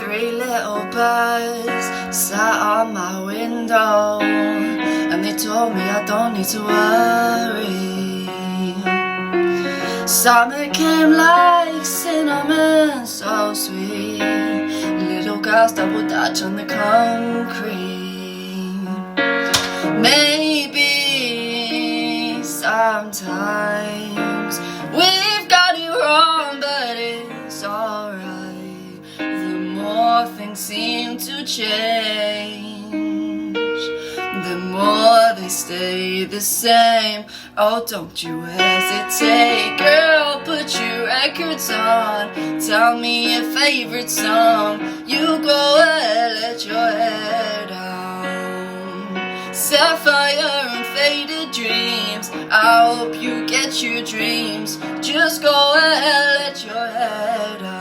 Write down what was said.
three little birds sat on my window, and they told me I don't need to worry. Summer came like cinnamon, so sweet. Little girls double dutch on the concrete. Maybe sometimes we've got it wrong, but it's alright. The more things seem to change, the more they stay the same. Oh, don't you hesitate, girl, put your records on. Tell me your favorite song. You go ahead, let your hair down. Sapphire and faded dreams, I hope you get your dreams. Just go ahead, let your hair down.